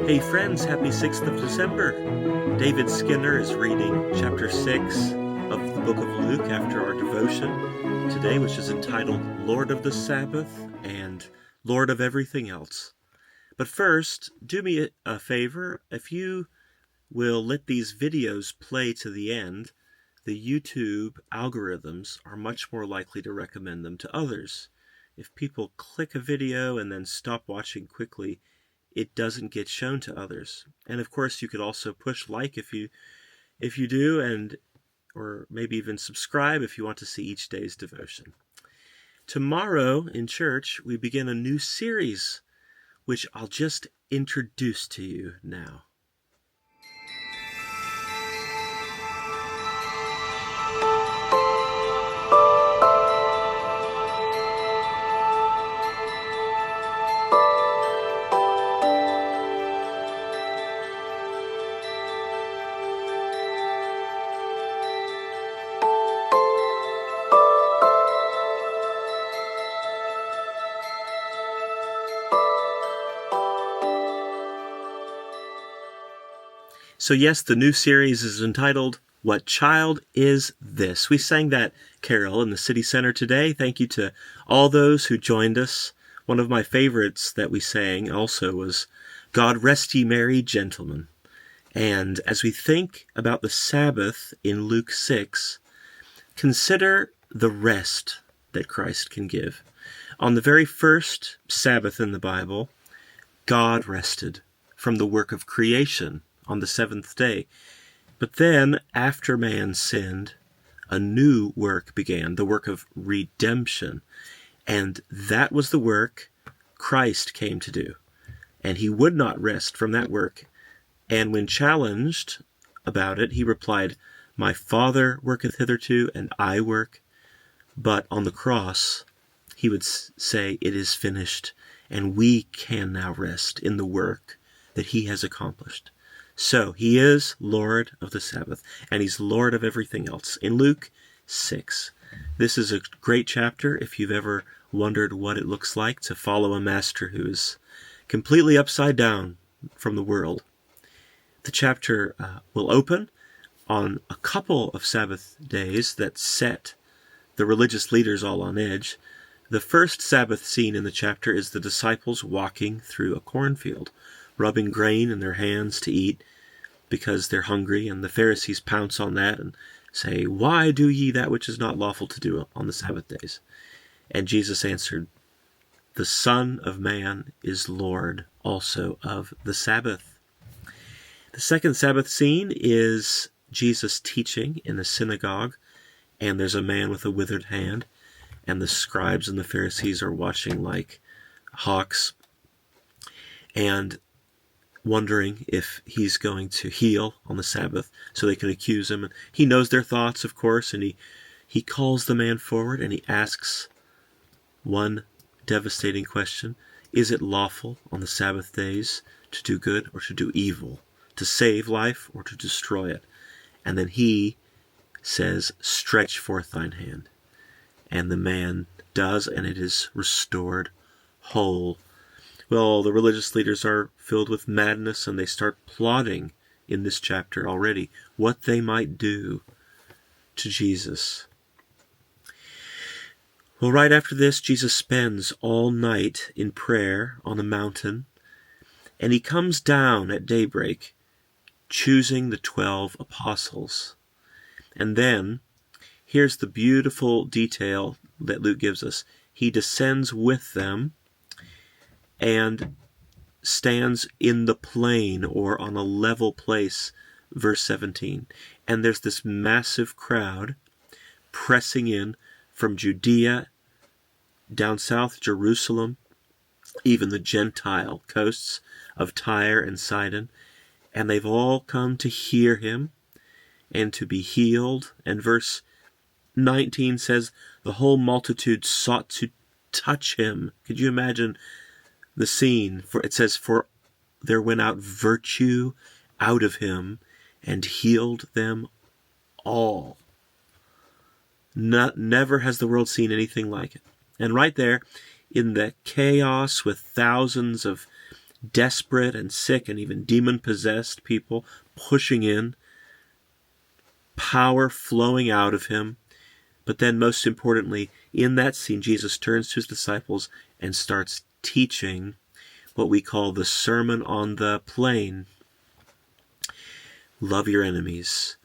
Hey friends, happy 6th of December. David Skinner is reading chapter 6 of the book of Luke after our devotion today, which is entitled Lord of the Sabbath and Lord of Everything Else. But first, do me a favor. If you will let these videos play to the end, the YouTube algorithms are much more likely to recommend them to others. If people click a video and then stop watching quickly, it doesn't get shown to others. And of course, you could also push like if you do, and or maybe even subscribe if you want to see each day's devotion. Tomorrow in church, we begin a new series, which I'll just introduce to you now. So yes, the new series is entitled, What Child Is This? We sang that carol in the city center today. Thank you to all those who joined us. One of my favorites that we sang also was, God Rest Ye Merry Gentlemen. And as we think about the Sabbath in Luke 6, consider the rest that Christ can give. On the very first Sabbath in the Bible, God rested from the work of creation on the seventh day. But then, after man sinned, a new work began, the work of redemption. And that was the work Christ came to do. And he would not rest from that work. And when challenged about it, he replied, My Father worketh hitherto, and I work. But on the cross, he would say, It is finished. And we can now rest in the work that he has accomplished. So he is Lord of the Sabbath, and he's Lord of everything else. In Luke 6, this is a great chapter if you've ever wondered what it looks like to follow a master who is completely upside down from the world. The chapter will open on a couple of Sabbath days that set the religious leaders all on edge. The first Sabbath scene in the chapter is the disciples walking through a cornfield, rubbing grain in their hands to eat because they're hungry, and the Pharisees pounce on that and say, Why do ye that which is not lawful to do on the Sabbath days? And Jesus answered, The Son of Man is Lord also of the Sabbath. The second Sabbath scene is Jesus teaching in the synagogue, and there's a man with a withered hand, and the scribes and the Pharisees are watching like hawks and wondering if he's going to heal on the Sabbath so they can accuse him. And he knows their thoughts, of course, and he calls the man forward and he asks one devastating question. Is it lawful on the Sabbath days to do good or to do evil, to save life or to destroy it? And then he says, Stretch forth thine hand. And the man does, and it is restored whole. Well, the religious leaders are filled with madness, and they start plotting in this chapter already what they might do to Jesus. Well, right after this, Jesus spends all night in prayer on a mountain, and he comes down at daybreak, choosing the 12 apostles. And then, here's the beautiful detail that Luke gives us. He descends with them and stands in the plain or on a level place, verse 17. And there's this massive crowd pressing in from Judea, down south, Jerusalem, even the Gentile coasts of Tyre and Sidon. And they've all come to hear him and to be healed. And verse 19 says, the whole multitude sought to touch him. Could you imagine the scene? For it says, for there went out virtue out of him and healed them all. Never has the world seen anything like it. And right there, in the chaos with thousands of desperate and sick and even demon-possessed people pushing in, power flowing out of him. But then most importantly, in that scene, Jesus turns to his disciples and starts teaching what we call the Sermon on the Plain. Love your enemies.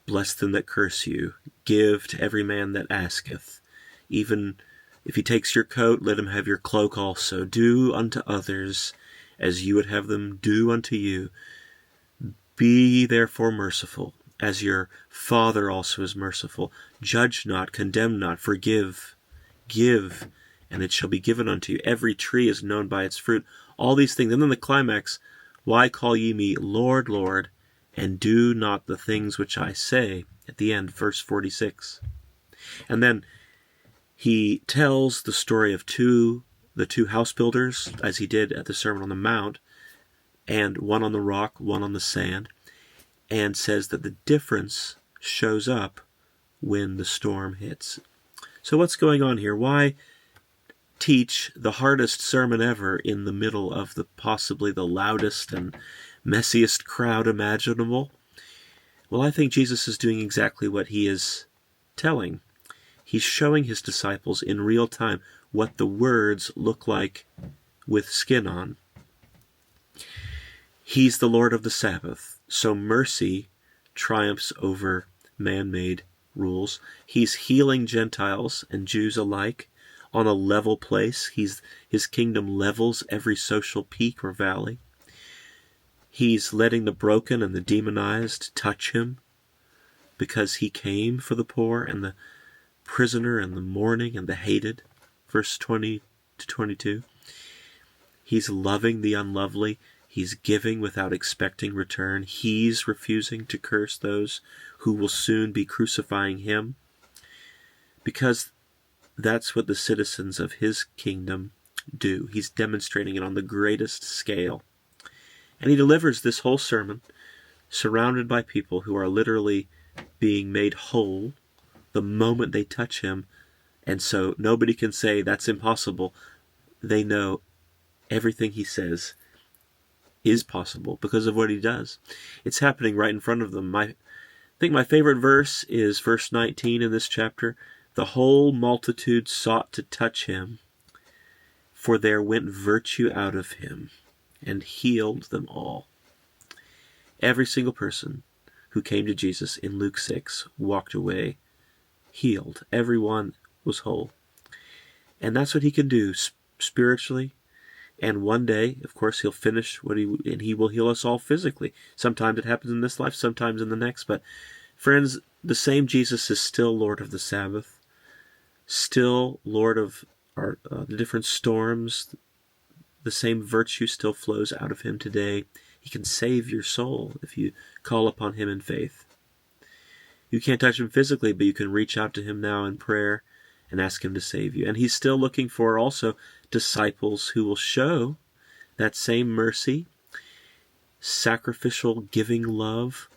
Bless them that curse you. Give to every man that asketh. Even if he takes your coat, let him have your cloak also. Do unto others as you would have them do unto you. Be therefore merciful, as your Father also is merciful. Judge not, condemn not, forgive. Give, and it shall be given unto you. Every tree is known by its fruit. All these things. And then the climax, why call ye me Lord, Lord, and do not the things which I say? At the end, verse 46. And then he tells the story of the two house builders, as he did at the Sermon on the Mount, and one on the rock, one on the sand, and says that the difference shows up when the storm hits. So what's going on here? Why teach the hardest sermon ever in the middle of possibly the loudest and messiest crowd imaginable? Well, I think Jesus is doing exactly what he is telling. He's showing his disciples in real time what the words look like with skin on. He's the Lord of the Sabbath, so mercy triumphs over man-made rules. He's healing Gentiles and Jews alike on a level place. His kingdom levels every social peak or valley. He's letting the broken and the demonized touch him because he came for the poor and the prisoner and the mourning and the hated. Verse 20 to 22. He's loving the unlovely. He's giving without expecting return. He's refusing to curse those who will soon be crucifying him, because that's what the citizens of his kingdom do. He's demonstrating it on the greatest scale. And he delivers this whole sermon surrounded by people who are literally being made whole the moment they touch him. And so nobody can say that's impossible. They know everything he says is possible because of what he does. It's happening right in front of them. I think my favorite verse is verse 19 in this chapter. The whole multitude sought to touch him, for there went virtue out of him, and healed them all. Every single person who came to Jesus in Luke 6 walked away healed. Everyone was whole. And that's what he can do spiritually. And one day, of course, he'll finish and he will heal us all physically. Sometimes it happens in this life, sometimes in the next. But friends, the same Jesus is still Lord of the Sabbath, still Lord of the different storms. The same virtue still flows out of him today. He can save your soul if you call upon him in faith. You can't touch him physically, but you can reach out to him now in prayer and ask him to save you. And he's still looking for also disciples who will show that same mercy, sacrificial giving love,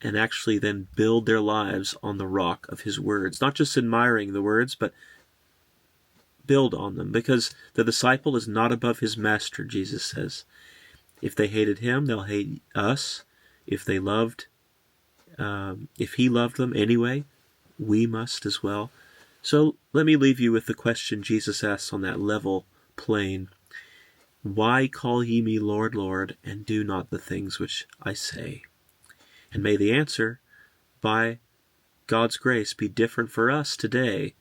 and actually then build their lives on the rock of his words. Not just admiring the words, but build on them. Because the disciple is not above his master, Jesus says. If they hated him, they'll hate us. If he loved them anyway, we must as well. So let me leave you with the question Jesus asks on that level plane. Why call ye me Lord, Lord, and do not the things which I say? And may the answer, by God's grace, be different for us today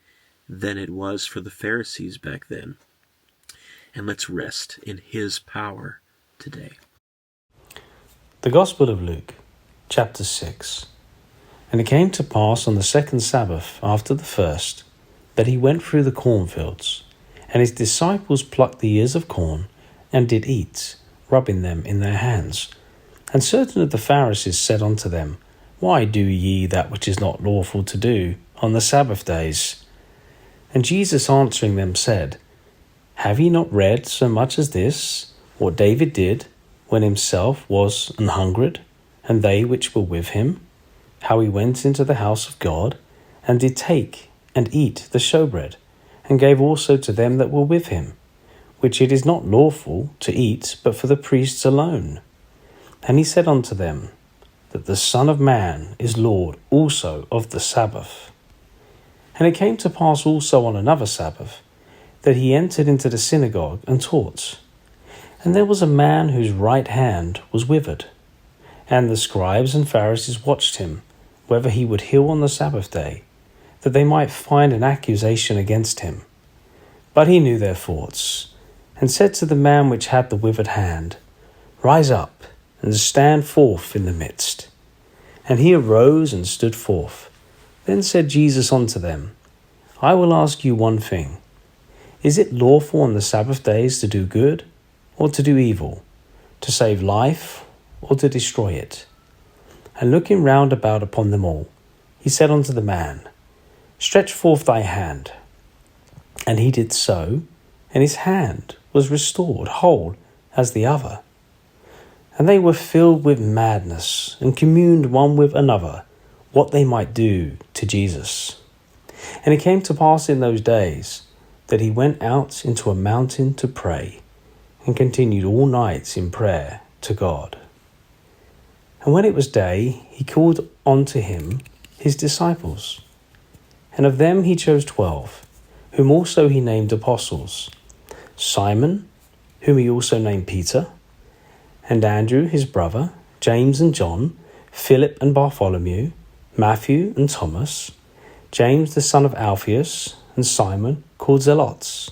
than it was for the Pharisees back then. And let's rest in his power today. The Gospel of Luke, chapter 6. And it came to pass on the second Sabbath after the first, that he went through the cornfields, and his disciples plucked the ears of corn, and did eat, rubbing them in their hands. And certain of the Pharisees said unto them, Why do ye that which is not lawful to do on the Sabbath days? And Jesus answering them said, Have ye not read so much as this, what David did, when himself was an hungered, and they which were with him? How he went into the house of God, and did take and eat the showbread, and gave also to them that were with him. which it is not lawful to eat but for the priests alone. And he said unto them, that the Son of Man is Lord also of the Sabbath. And it came to pass also on another Sabbath, that he entered into the synagogue and taught. And there was a man whose right hand was withered. And the scribes and Pharisees watched him, whether he would heal on the Sabbath day, that they might find an accusation against him. But he knew their thoughts, and said to the man which had the withered hand, Rise up, and stand forth in the midst. And he arose and stood forth. Then said Jesus unto them, I will ask you one thing. Is it lawful on the Sabbath days to do good, or to do evil, to save life, or to destroy it? And looking round about upon them all, he said unto the man, Stretch forth thy hand. And he did so, and his hand was restored whole as the other. And they were filled with madness, and communed one with another what they might do to Jesus. And it came to pass in those days that he went out into a mountain to pray, and continued all nights in prayer to God. And when it was day, he called unto him his disciples. And of them he chose 12, whom also he named apostles, Simon, whom he also named Peter, and Andrew his brother, James and John, Philip and Bartholomew, Matthew and Thomas, James the son of Alphaeus, and Simon called Zelotes,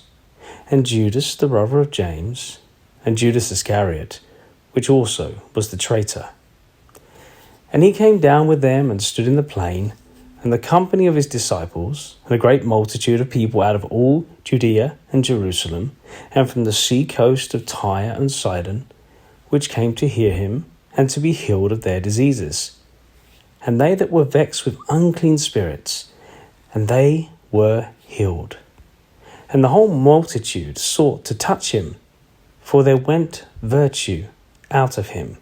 and Judas the brother of James, and Judas Iscariot, which also was the traitor. And he came down with them and stood in the plain, and the company of his disciples, and a great multitude of people out of all Judea and Jerusalem, and from the sea coast of Tyre and Sidon, which came to hear him, and to be healed of their diseases. And they that were vexed with unclean spirits, and they were healed. And the whole multitude sought to touch him, for there went virtue out of him,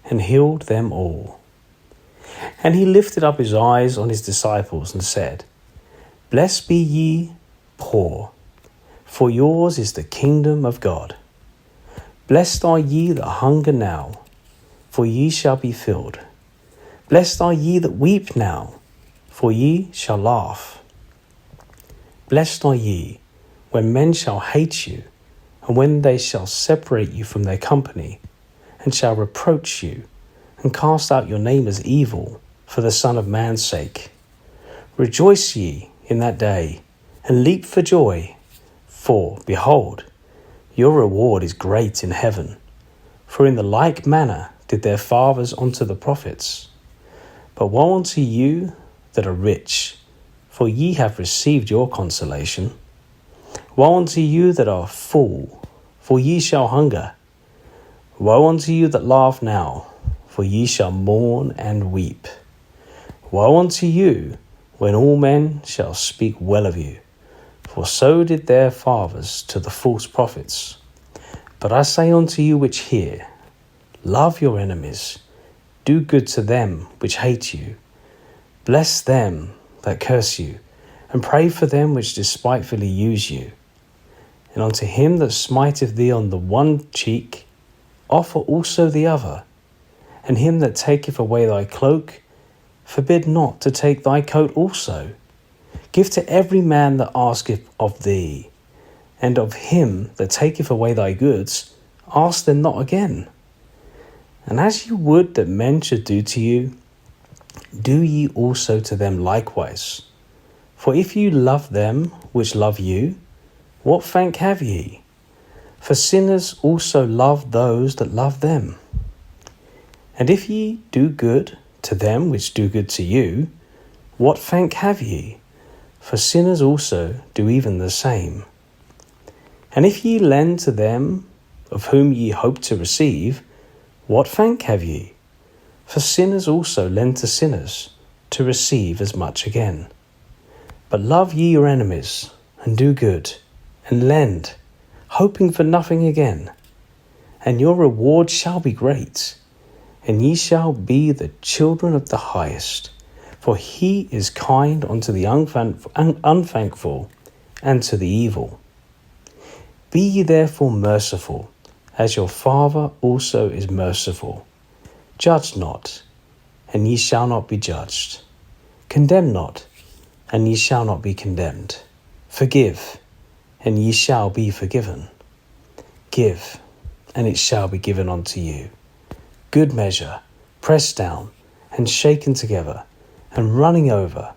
and healed them all. And he lifted up his eyes on his disciples, and said, Blessed be ye poor, for yours is the kingdom of God. Blessed are ye that hunger now, for ye shall be filled. Blessed are ye that weep now, for ye shall laugh. Blessed are ye when men shall hate you, and when they shall separate you from their company, and shall reproach you, and cast out your name as evil for the Son of Man's sake. Rejoice ye in that day, and leap for joy, for, behold, your reward is great in heaven. For in the like manner did their fathers unto the prophets. But woe unto you that are rich, for ye have received your consolation. Woe unto you that are full, for ye shall hunger. Woe unto you that laugh now, for ye shall mourn and weep. Woe unto you when all men shall speak well of you, for so did their fathers to the false prophets. But I say unto you which hear, love your enemies, do good to them which hate you, bless them that curse you, and pray for them which despitefully use you. And unto him that smiteth thee on the one cheek, offer also the other. And him that taketh away thy cloak, forbid not to take thy coat also. Give to every man that asketh of thee, and of him that taketh away thy goods, ask them not again. And as you would that men should do to you, do ye also to them likewise. For if you love them which love you, what thank have ye? For sinners also love those that love them. And if ye do good to them which do good to you, what thank have ye? For sinners also do even the same. And if ye lend to them of whom ye hope to receive, what thank have ye? For sinners also lend to sinners to receive as much again. But love ye your enemies, and do good, and lend, hoping for nothing again. And your reward shall be great, and ye shall be the children of the highest. For he is kind unto the unthankful and to the evil. Be ye therefore merciful, as your Father also is merciful. Judge not, and ye shall not be judged. Condemn not, and ye shall not be condemned. Forgive, and ye shall be forgiven. Give, and it shall be given unto you. Good measure, pressed down, and shaken together, and running over,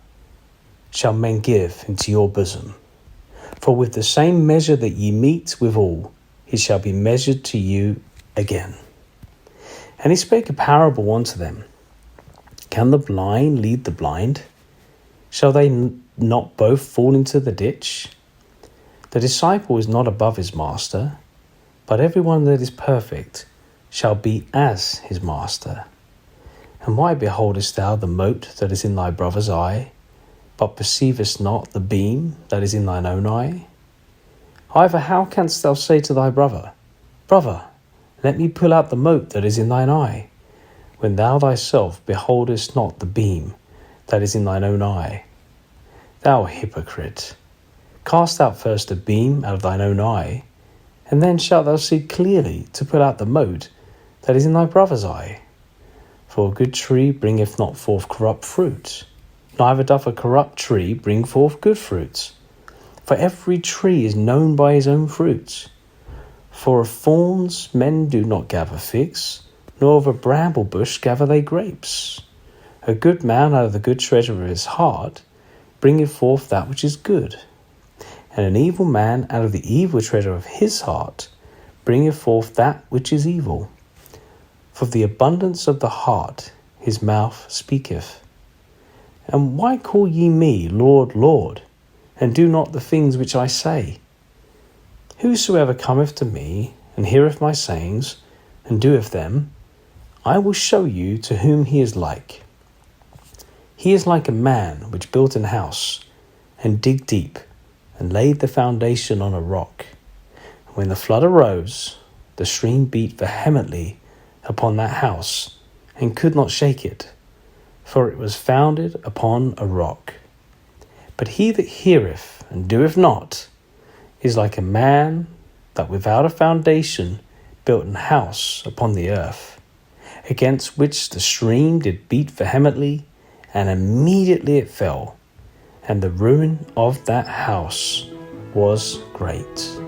shall men give into your bosom. For with the same measure that ye mete withal, it shall be measured to you again. And he spake a parable unto them. Can the blind lead the blind? Shall they not both fall into the ditch? The disciple is not above his master, but everyone that is perfect shall be as his master. And why beholdest thou the mote that is in thy brother's eye, but perceivest not the beam that is in thine own eye? However, how canst thou say to thy brother, Brother, let me pull out the mote that is in thine eye, when thou thyself beholdest not the beam that is in thine own eye? Thou hypocrite, cast out first the beam out of thine own eye, and then shalt thou see clearly to pull out the mote that is in thy brother's eye. For a good tree bringeth not forth corrupt fruit, neither doth a corrupt tree bring forth good fruits. For every tree is known by his own fruits. For of thorns men do not gather figs, nor of a bramble bush gather they grapes. A good man out of the good treasure of his heart bringeth forth that which is good, and an evil man out of the evil treasure of his heart bringeth forth that which is evil. For the abundance of the heart his mouth speaketh. And why call ye me Lord, Lord, and do not the things which I say? Whosoever cometh to me, and heareth my sayings, and doeth them, I will show you to whom he is like. He is like a man which built an house, and digged deep, and laid the foundation on a rock. And when the flood arose, the stream beat vehemently upon that house, and could not shake it, for it was founded upon a rock. But he that heareth and doeth not is like a man that without a foundation built an house upon the earth, against which the stream did beat vehemently, and immediately it fell, and the ruin of that house was great.